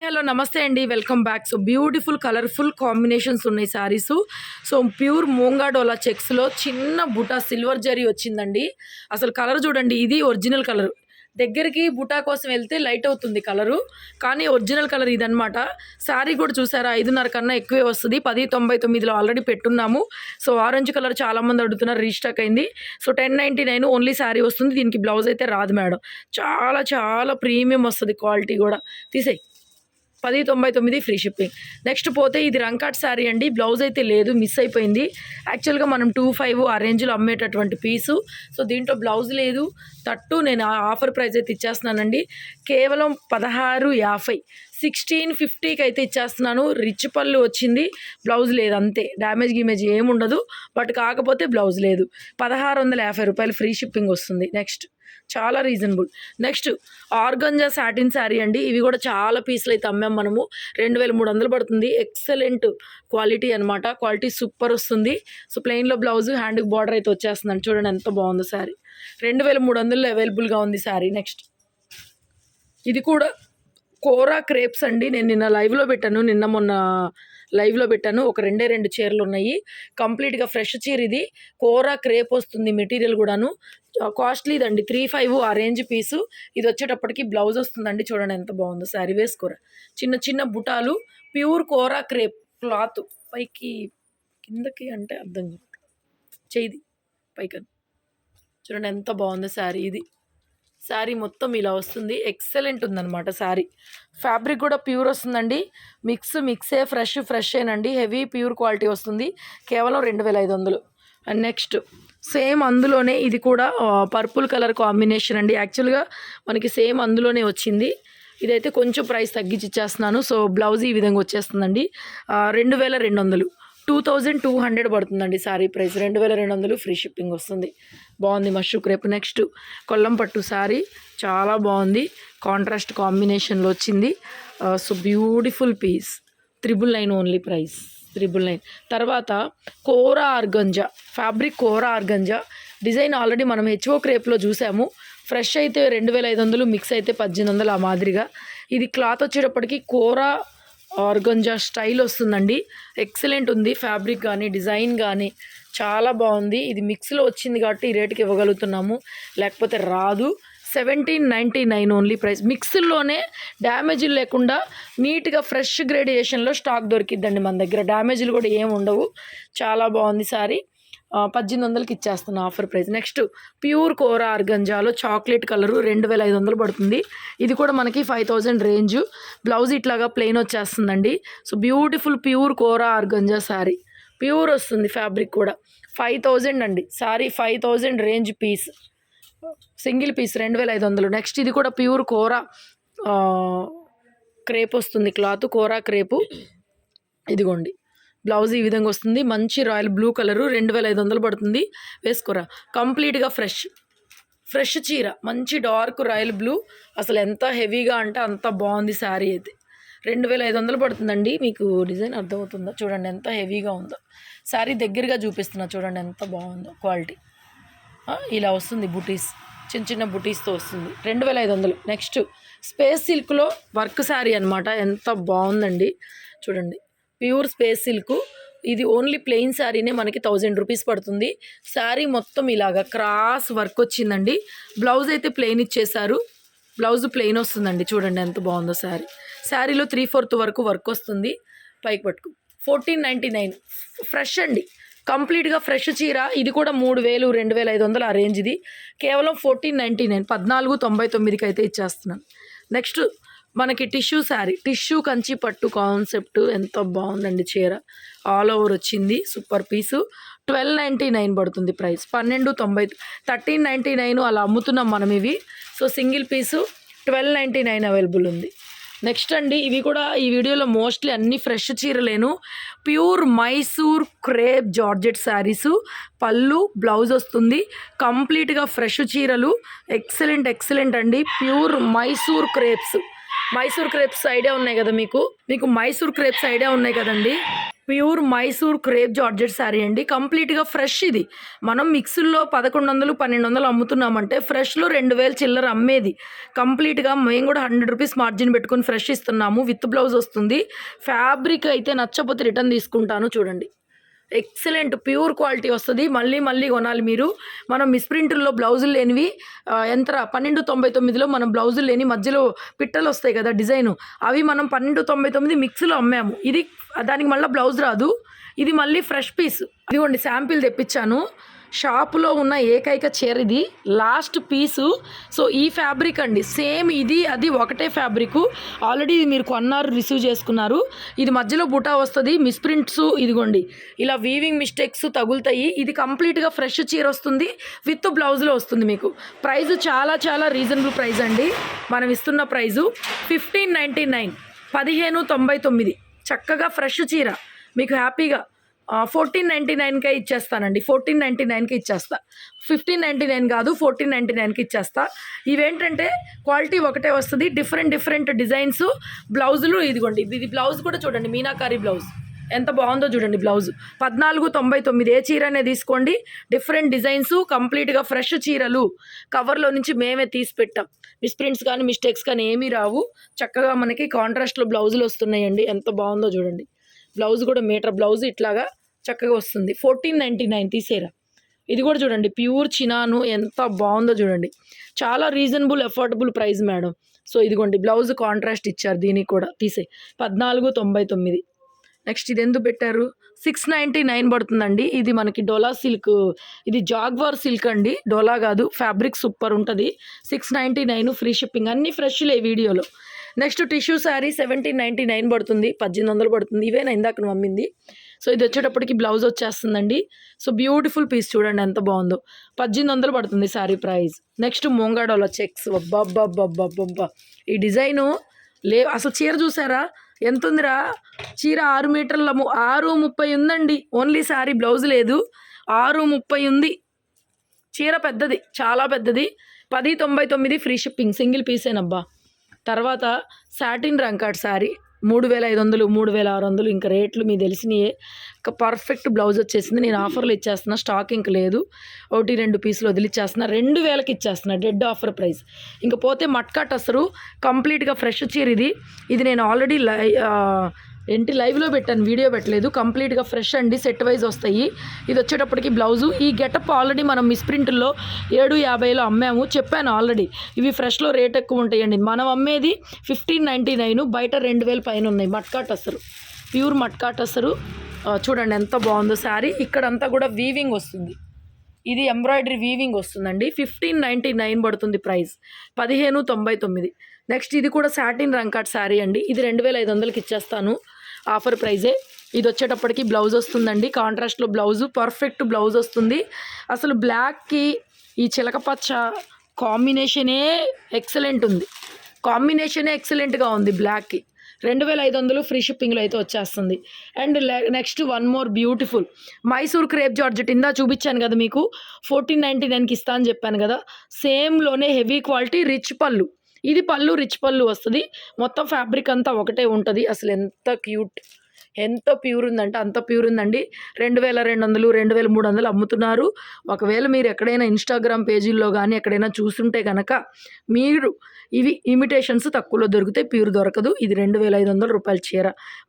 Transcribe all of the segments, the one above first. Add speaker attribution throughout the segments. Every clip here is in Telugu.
Speaker 1: హలో నమస్తే అండి, welcome back. So beautiful colourful combinations ఉన్నాయి సారీస్. సో ప్యూర్ మూంగా డోలా చెక్స్లో చిన్న బుటా సిల్వర్ జరీ వచ్చిందండి. అసలు కలర్ చూడండి, ఇది ఒరిజినల్ కలర్. దగ్గరికి బుటా కోసం వెళ్తే లైట్ అవుతుంది కలరు, కానీ ఒరిజినల్ కలర్ ఇదనమాట. శారీ కూడా చూసారా, 5.5 కన్నా ఎక్కువే వస్తుంది. 1099లో ఆల్రెడీ పెట్టున్నాము. సో ఆరెంజ్ కలర్ చాలామంది అడుగుతున్నారు, రీస్టాక్ అయింది. సో 1099 ఓన్లీ శారీ వస్తుంది. దీనికి బ్లౌజ్ అయితే రాదు మేడం. చాలా చాలా ప్రీమియం వస్తుంది, క్వాలిటీ కూడా. తీసేయి, 1099 ఫ్రీ షిప్పింగ్. నెక్స్ట్ పోతే ఇది రంకాట్ శారీ అండి. బ్లౌజ్ అయితే లేదు, మిస్ అయిపోయింది. యాక్చువల్గా మనం 25 ఆ రేంజ్లో అమ్మేటటువంటి పీసు. సో దీంట్లో బ్లౌజ్ లేదు, తట్టు నేను ఆఫర్ ప్రైస్ అయితే ఇచ్చేస్తున్నానండి. కేవలం 1650, 1650కి అయితే ఇచ్చేస్తున్నాను. రిచ్ పళ్ళు వచ్చింది, బ్లౌజ్ లేదు, అంతే. డ్యామేజ్ గిమేజ్ ఏముండదు, బట్ కాకపోతే బ్లౌజ్ లేదు. 1650 రూపాయలు ఫ్రీ షిప్పింగ్ వస్తుంది. నెక్స్ట్ చాలా reasonable. Next organza satin sari అండి. ఇవి కూడా చాలా పీసులు అయితే అమ్మాం మనము. 2300 పడుతుంది. ఎక్సలెంట్ క్వాలిటీ అనమాట. క్వాలిటీ సూపర్ వస్తుంది. సో ప్లెయిన్లో బ్లౌజ్, హ్యాండ్కి బార్డర్ అయితే వచ్చేస్తుందండి. చూడండి ఎంత బాగుందో శారీ. 2300లో అవైలబుల్గా ఉంది శారీ. నెక్స్ట్ ఇది కూడా కోరా క్రేప్స్ అండి. నేను నిన్న లైవ్లో పెట్టాను, మొన్న లైవ్లో పెట్టాను. ఒక 2 చీరలు ఉన్నాయి. కంప్లీట్గా ఫ్రెష్ చీర ఇది. కోరా క్రేప్ వస్తుంది మెటీరియల్ కూడాను. కాస్ట్లీదండి, 35 ఆ రేంజ్ పీసు. ఇది వచ్చేటప్పటికి బ్లౌజ్ వస్తుందండి. చూడండి ఎంత బాగుందో శారీ. వేసుకోరా, చిన్న చిన్న బుటాలు, ప్యూర్ కోరా క్రేప్ క్లాత్. పైకి కిందకి అంటే అర్థం కాదు, చేయిది పైకని. చూడండి ఎంత బాగుందో శారీ. ఇది శారీ మొత్తం ఇలా వస్తుంది. ఎక్సలెంట్ ఉందన్నమాట శారీ. ఫ్యాబ్రిక్ కూడా ప్యూర్ వస్తుందండి. మిక్సే ఫ్రెషేనండి. హెవీ ప్యూర్ క్వాలిటీ వస్తుంది. కేవలం 2500. అండ్ నెక్స్ట్ సేమ్ అందులోనే ఇది కూడా పర్పుల్ కలర్ కాంబినేషన్ అండి. యాక్చువల్గా మనకి సేమ్ అందులోనే వచ్చింది. ఇదైతే కొంచెం ప్రైస్ తగ్గించి ఇచ్చేస్తున్నాను. సో బ్లౌజ్ ఈ విధంగా వచ్చేస్తుందండి. 2200, 2200 పడుతుందండి శారీ ప్రైస్. 2200 ఫ్రీ షిప్పింగ్ వస్తుంది. బాగుంది మష్రూ క్రేప్. నెక్స్ట్ కొల్లం పట్టు శారీ, చాలా బాగుంది. కాంట్రాస్ట్ కాంబినేషన్లో వచ్చింది. So beautiful piece. 999 only price, 999. తర్వాత Kora organza fabric. Kora organza design already మనం హెచ్ఓ క్రేప్లో చూసాము. ఫ్రెష్ అయితే 2500, మిక్స్ అయితే 1800 ఆ మాదిరిగా. ఇది క్లాత్ వచ్చేటప్పటికి కోరా ఆర్గంజా స్టైల్ వస్తుందండి. ఎక్సలెంట్ ఉంది ఫ్యాబ్రిక్ కానీ డిజైన్ కానీ, చాలా బాగుంది. ఇది మిక్స్లో వచ్చింది కాబట్టి ఈ రేటుకి ఇవ్వగలుగుతున్నాము, లేకపోతే రాదు. 1799 ఓన్లీ ప్రైస్. మిక్స్లోనే డ్యామేజీలు లేకుండా నీట్గా ఫ్రెష్ గ్రేడియేషన్లో స్టాక్ దొరికిద్దండి మన దగ్గర. డ్యామేజీలు కూడా ఏమి ఉండవు. చాలా బాగుంది సారీ. 1800కి ఇచ్చేస్తున్నా offer price. Next pure kora ఆర్గంజాలో చాక్లెట్ కలరు, 2500 పడుతుంది. ఇది కూడా మనకి 5000 రేంజ్. బ్లౌజ్ ఇట్లాగా ప్లెయిన్ వచ్చేస్తుందండి. So beautiful pure kora organza sari. Pure వస్తుంది ఫ్యాబ్రిక్ కూడా. 5000 అండి sari. 5000 range piece, single piece 2500. Next ఇది కూడా ప్యూర్ కోరా క్రేప్ వస్తుంది క్లాత్. కోరా క్రేపు. ఇదిగోండి బ్లౌజ్ ఈ విధంగా వస్తుంది. మంచి రాయల్ బ్లూ కలరు, 2500 పడుతుంది. వేసుకోరా, కంప్లీట్గా ఫ్రెష్ చీర. మంచి డార్క్ రాయల్ బ్లూ. అసలు ఎంత హెవీగా అంటే అంత బాగుంది శారీ అయితే. 2500 పడుతుందండి. మీకు డిజైన్ అర్థమవుతుందా? చూడండి ఎంత హెవీగా ఉందో శారీ. దగ్గరగా చూపిస్తున్నా, చూడండి ఎంత బాగుందో క్వాలిటీ. ఇలా వస్తుంది బుటీస్, చిన్న చిన్న బుటీస్తో వస్తుంది. 2500. నెక్స్ట్ స్పేస్ సిల్క్లో వర్క్ శారీ అనమాట. ఎంత బాగుందండి చూడండి. Pure space silk. ఇది ఓన్లీ ప్లెయిన్ శారీనే మనకి 1000 రూపీస్ పడుతుంది. శారీ మొత్తం ఇలాగా క్రాస్ వర్క్ వచ్చిందండి. బ్లౌజ్ అయితే ప్లెయిన్ ఇచ్చేశారు. బ్లౌజ్ ప్లెయిన్ వస్తుందండి. చూడండి ఎంత బాగుందో శారీ. శారీలో 3/4 వరకు వర్క్ వస్తుంది. పైకి పట్టుకు 1499. ఫ్రెష్ అండి, కంప్లీట్గా ఫ్రెష్ చీర. ఇది కూడా 3000, 2500 ఆ రేంజ్. ఇది కేవలం 1499, 1499కి అయితే ఇచ్చేస్తున్నాను. నెక్స్ట్ మనకి టిష్యూ శారీ. టిష్యూ కంచి పట్టు కాన్సెప్ట్. ఎంత బాగుందండి చీర. ఆల్ ఓవర్ వచ్చింది. Super piece. 1299 పడుతుంది ప్రైస్. 1290, 1399 అలా అమ్ముతున్నాం మనం ఇవి. సో సింగిల్ పీసు 1299 అవైలబుల్ ఉంది. నెక్స్ట్ అండి, ఇవి కూడా ఈ వీడియోలో మోస్ట్లీ అన్ని ఫ్రెష్ చీరలేను. Pure Mysore crepe georgette saris. పళ్ళు, బ్లౌజ్ వస్తుంది. కంప్లీట్గా ఫ్రెష్ చీరలు. ఎక్సలెంట్ అండి. Pure Mysore crepes. Mysore crepes idea ఉన్నాయి కదా మీకు మైసూర్ క్రేప్స్ ఐడియా ఉన్నాయి కదండి. Pure Mysore crepe georgette sari అండి. కంప్లీట్‌గా ఫ్రెష్ ఇది. మనం మిక్సుల్లో 1100, 1200 అమ్ముతున్నామంటే ఫ్రెష్‌లో 2000 చిల్లర అమ్మేది. కంప్లీట్‌గా మేము కూడా రూ. 100 మార్జిన్ పెట్టుకొని ఫ్రెష్ ఇస్తున్నాము. విత్ బ్లౌజ్ వస్తుంది. ఫ్యాబ్రిక్ అయితే నచ్చకపోతే రిటర్న్ తీసుకుంటాను చూడండి. ఎక్సలెంట్ ప్యూర్ క్వాలిటీ వస్తది. మళ్ళీ మళ్ళీ కొనాలి మీరు. మనం మిస్‌ప్రింటుల్లో బ్లౌజులు లేనివి ఎంత 1299లో మనం బ్లౌజులు లేని మధ్యలో పిట్టలు వస్తాయి కదా డిజైను. అవి మనం 1299 మిక్స్‌లో అమ్మాము. ఇది దానికి మళ్ళీ బ్లౌజ్ రాదు. ఇది మళ్ళీ ఫ్రెష్ పీస్. ఇదిగోండి శాంపిల్ తెప్పించాను. షాపులో ఉన్న ఏకైక చీర ఇది. లాస్ట్ పీసు. సో ఈ ఫ్యాబ్రిక్ అండి. సేమ్ ఇది అది ఒకటే ఫ్యాబ్రిక్. ఆల్రెడీ ఇది మీరు కొన్నారు, రిసీవ్ చేసుకున్నారు. ఇది మధ్యలో బుటా వస్తుంది. మిస్‌ప్రింట్స్ ఇదిగోండి ఇలా వీవింగ్ మిస్టేక్స్ తగులుతాయి. ఇది కంప్లీట్‌గా ఫ్రెష్ చీర వస్తుంది. విత్ బ్లౌజ్లో వస్తుంది మీకు. ప్రైస్ చాలా చాలా రీజనబుల్ ప్రైస్ అండి. మనం ఇస్తున్న ప్రైజు 1599, 1599. చక్కగా ఫ్రెష్ చీర మీకు హ్యాపీగా 1499కే ఇచ్చేస్తానండి. 1499కి ఇచ్చేస్తా. 1599 కాదు, 1499కి ఇచ్చేస్తా. ఇవేంటంటే క్వాలిటీ ఒకటే వస్తుంది. డిఫరెంట్ డిజైన్స్ బ్లౌజులు ఇదిగోండి. ఇది బ్లౌజ్ కూడా చూడండి, మీనాకారి బ్లౌజ్ ఎంత బాగుందో చూడండి. బ్లౌజ్ 1499. ఏ చీర అనే తీసుకోండి. డిఫరెంట్ డిజైన్స్, కంప్లీట్గా ఫ్రెష్ చీరలు. కవర్లో నుంచి మేమే తీసి పెట్టాం. మిస్‌ప్రింట్స్ కానీ మిస్టేక్స్ కానీ ఏమీ రావు. చక్కగా మనకి కాంట్రాస్ట్లో బ్లౌజులు వస్తున్నాయండి. ఎంత బాగుందో చూడండి. బ్లౌజ్ కూడా మీటర్ బ్లౌజ్ ఇట్లాగా చక్కగా వస్తుంది. 1499 తీసేరా. ఇది కూడా చూడండి ప్యూర్ చినాను ఎంత బాగుందో చూడండి. చాలా reasonable affordable price madam. So ఇదిగోండి బ్లౌజ్ కాంట్రాస్ట్ ఇచ్చారు. దీనికి కూడా తీసే 1499. నెక్స్ట్ ఇది ఎందుకు పెట్టారు? 699 పడుతుందండి. ఇది మనకి డోలా సిల్క్, ఇది జాగ్వార్ సిల్క్ అండి, డోలా కాదు. ఫ్యాబ్రిక్ సూపర్ ఉంటుంది. 699 ఫ్రీ షిప్పింగ్. అన్నీ ఫ్రెష్లే వీడియోలో. నెక్స్ట్ టిష్యూ శారీ 1799 పడుతుంది. 1800 పడుతుంది. ఇవేనా ఇందాక నువ్వు అమ్మింది. సో ఇది వచ్చేటప్పటికి బ్లౌజ్ వచ్చేస్తుందండి. సో బ్యూటిఫుల్ పీస్ చూడండి ఎంత బాగుందో. 1800 పడుతుంది శారీ ప్రైస్. నెక్స్ట్ మోంగాడోలా చెక్స్. అబ్బబ్బబ్బబ్బబ్బబ్బా ఈ డిజైను అసలు చీర చూసారా ఎంత ఉందిరా? చీర 6 మీటర్ల 6:30 ఉందండి. ఓన్లీ శారీ బ్లౌజ్ లేదు. 6:30 ఉంది. చీర పెద్దది, చాలా పెద్దది. 1099 ఫ్రీ షిప్పింగ్. సింగిల్ పీసేనబ్బా. తర్వాత సాటిన్ రంకాట్ శారీ 3500, 3600. ఇంకా రేట్లు మీకు తెలిసినయే. ఒక పర్ఫెక్ట్ బ్లౌజ్ వచ్చేసింది. నేను ఆఫర్లు ఇచ్చేస్తున్నా, స్టాక్ ఇంక లేదు. 1-2 పీసులు వదిలిచ్చేస్తున్నా. 2000కి ఇచ్చేస్తున్నా, డెడ్ ఆఫర్ ప్రైస్. ఇంకా పోతే మట్కాట్ అసలు కంప్లీట్గా ఫ్రెష్ చీర ఇది. ఇది నేను ఆల్రెడీ లైవ్లో పెట్టాను, వీడియో పెట్టలేదు. కంప్లీట్గా ఫ్రెష్ అండి. సెట్ వైజ్ వస్తాయి. ఇది వచ్చేటప్పటికి బ్లౌజు. ఈ గెటప్ ఆల్రెడీ మనం మిస్‌ప్రింట్లో 750లో అమ్మాము, చెప్పాను ఆల్రెడీ. ఇవి ఫ్రెష్లో రేట్ ఎక్కువ ఉంటాయండి. మనం అమ్మేది 1599, బయట 2000 పైన ఉన్నాయి. మట్కాట్ అసలు ప్యూర్ మట్కాట్ అసలు. చూడండి ఎంత బాగుందో శారీ. ఇక్కడంతా కూడా వీవింగ్ వస్తుంది. ఇది ఎంబ్రాయిడరీ వీవింగ్ వస్తుందండి. 1599 పడుతుంది ప్రైస్. 1599. నెక్స్ట్ ఇది కూడా సాటిన్ రంకాట్ శారీ అండి. ఇది 2500కి ఇచ్చేస్తాను, ఆఫర్ ప్రైజే. ఇది వచ్చేటప్పటికి బ్లౌజ్ వస్తుందండి. కాంట్రాస్ట్లో బ్లౌజు, పర్ఫెక్ట్ బ్లౌజ్ వస్తుంది. అసలు బ్లాక్కి ఈ చిలక పచ్చ కాంబినేషనే ఎక్సలెంట్ ఉంది. కాంబినేషనే ఎక్సలెంట్గా ఉంది బ్లాక్కి. 2500 ఫ్రీ షిప్పింగ్లో అయితే వచ్చేస్తుంది. And next one more beautiful Mysore crepe georgette. ఇందా చూపించాను కదా మీకు, 1499కి ఇస్తా అని చెప్పాను కదా. సేమ్లోనే హెవీ క్వాలిటీ, రిచ్ పళ్ళు. ఇది పళ్ళు, రిచ్ పళ్ళు వస్తుంది. మొత్తం ఫ్యాబ్రిక్ అంతా ఒకటే ఉంటుంది. అసలు ఎంత క్యూట్, ఎంత ప్యూర్ ఉందంటే అంత ప్యూర్ ఉందండి. 2200, 2300 అమ్ముతున్నారు. ఒకవేళ మీరు ఎక్కడైనా ఇన్స్టాగ్రామ్ పేజీల్లో కానీ ఎక్కడైనా చూస్తుంటే కనుక మీరు ఇవి ఇమిటేషన్స్ తక్కువలో దొరుకుతాయి, ప్యూర్ దొరకదు. ఇది 2500 రూపాయల చీర.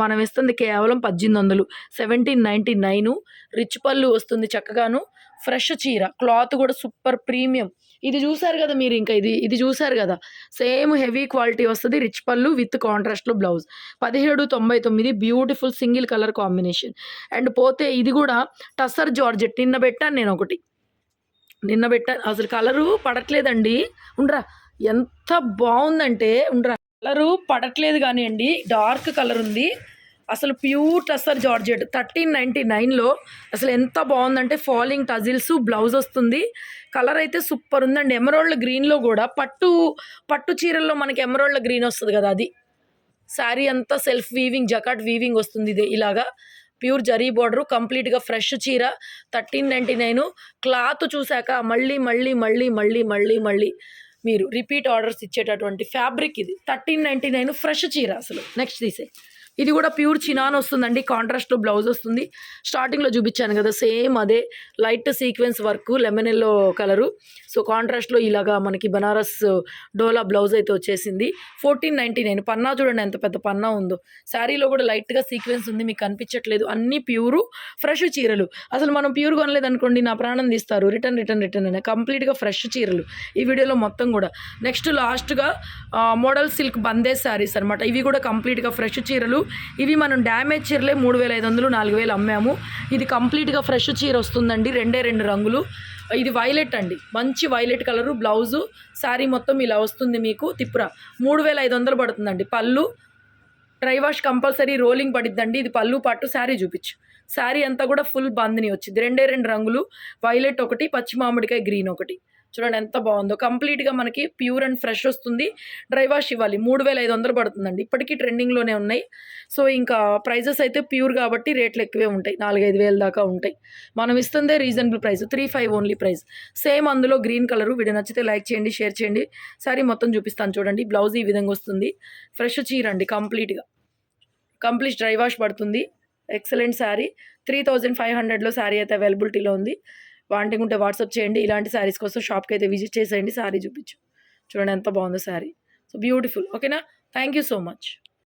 Speaker 1: మనం ఇస్తుంది కేవలం 1800, 1799. రిచ్ పళ్ళు వస్తుంది చక్కగాను. ఫ్రెష్ చీర, క్లాత్ కూడా సూపర్ ప్రీమియం. ఇది చూసారు కదా మీరు, ఇంకా ఇది చూసారు కదా. సేమ్ హెవీ క్వాలిటీ వస్తుంది. రిచ్ పళ్ళు విత్ కాంట్రాస్ట్లో blouse. 1799. Beautiful single colour combination. And పోతే ఇది కూడా టస్సర్ జార్జెట్. నిన్న పెట్టాను అసలు కలరు పడట్లేదండి. ఉండరా ఎంత బాగుందంటే, ఉండరా కలరు పడట్లేదు కానివ్వండి, డార్క్ కలర్ ఉంది. అసలు ప్యూర్ టస్సర్ జార్జెట్ 1399లో అసలు ఎంత బాగుందంటే, ఫాలింగ్ టజిల్స్, బ్లౌజ్ వస్తుంది. కలర్ అయితే సూపర్ ఉందండి. ఎమరాల్డ్ గ్రీన్లో కూడా పట్టు చీరల్లో మనకి ఎమరాల్డ్ గ్రీన్ వస్తుంది కదా, అది శారీ అంతా సెల్ఫ్ వీవింగ్, జకాట్ వీవింగ్ వస్తుంది. ఇది ఇలాగా ప్యూర్ జరీ బార్డరు, కంప్లీట్గా ఫ్రెష్ చీర. 1399. క్లాత్ చూశాక మళ్ళీ మీరు రిపీట్ ఆర్డర్స్ ఇచ్చేటటువంటి ఫ్యాబ్రిక్ ఇది. 1399 ఫ్రెష్ చీర అసలు. నెక్స్ట్ తీసే ఇది కూడా ప్యూర్ చినాన్ వస్తుందండి, కాంట్రాస్ట్లో బ్లౌజ్ వస్తుంది. స్టార్టింగ్లో చూపించాను కదా సేమ్ అదే light sequence work lemon yellow colour. So కాంట్రాస్ట్లో ఇలాగా మనకి బనారస్ డోలా బ్లౌజ్ అయితే వచ్చేసింది. 1499. పన్నా చూడండి ఎంత పెద్ద పన్నా ఉందో. శారీలో కూడా లైట్గా సీక్వెన్స్ ఉంది, మీకు కనిపించట్లేదు. అన్నీ ప్యూరు ఫ్రెష్ చీరలు. అసలు మనం ప్యూర్ కొనలేదు అనుకోండి నా ప్రాణం తీస్తారు. రిటర్న్ అనే కంప్లీట్గా ఫ్రెష్ చీరలు ఈ వీడియోలో మొత్తం కూడా. నెక్స్ట్ లాస్ట్గా మోడల్ సిల్క్ బందేజ్ శారీస్ అనమాట. ఇవి కూడా కంప్లీట్గా ఫ్రెష్ చీరలు. ఇవి మనం డ్యామేజ్ చీరలే 3500 4000 అమ్మాము. ఇది కంప్లీట్గా ఫ్రెష్ చీర వస్తుందండి, 2 రంగులు. ఇది వైలెట్ అండి, మంచి వైలెట్ కలరు. బ్లౌజు శారీ మొత్తం ఇలా వస్తుంది మీకు. తిప్పురా 3500 పడుతుందండి. పళ్ళు డ్రై వాష్ కంపల్సరీ, రోలింగ్ పడిద్దండి. ఇది పళ్ళు పట్టు. శారీ చూపించు. శారీ అంతా కూడా ఫుల్ బందిని వచ్చింది. 2 రంగులు, వైలెట్ ఒకటి, పచ్చి మామిడికాయ గ్రీన్ ఒకటి. చూడండి ఎంత బాగుందో. కంప్లీట్గా మనకి ప్యూర్ అండ్ ఫ్రెష్ వస్తుంది. డ్రై వాష్ ఇవ్వాలి. 3500 పడుతుందండి. ఇప్పటికీ ట్రెండింగ్లోనే ఉన్నాయి. సో ఇంకా ప్రైజెస్ అయితే ప్యూర్ కాబట్టి రేట్లు ఎక్కువే ఉంటాయి, 4-5 వేల దాకా ఉంటాయి. మనం ఇస్తుందే reasonable price, 35 only price. Same అందులో గ్రీన్ కలరు. వీడియో నచ్చితే లైక్ చేయండి, షేర్ చేయండి. సారీ మొత్తం చూపిస్తాను చూడండి. బ్లౌజ్ ఈ విధంగా వస్తుంది. ఫ్రెష్ చీర అండి, కంప్లీట్ డ్రై వాష్ పడుతుంది. ఎక్సలెంట్ శారీ. 3500లో శారీ అయితే అవైలబిలిటీలో ఉంది. వాంటింగ్ ఉంటే వాట్సాప్ చేయండి. ఇలాంటి శారీస్ కోసం షాప్కి అయితే విజిట్ చేసేయండి. శారీ చూపించు. చూడండి ఎంత బాగుందో శారీ. So beautiful. ఓకేనా? Thank you so much.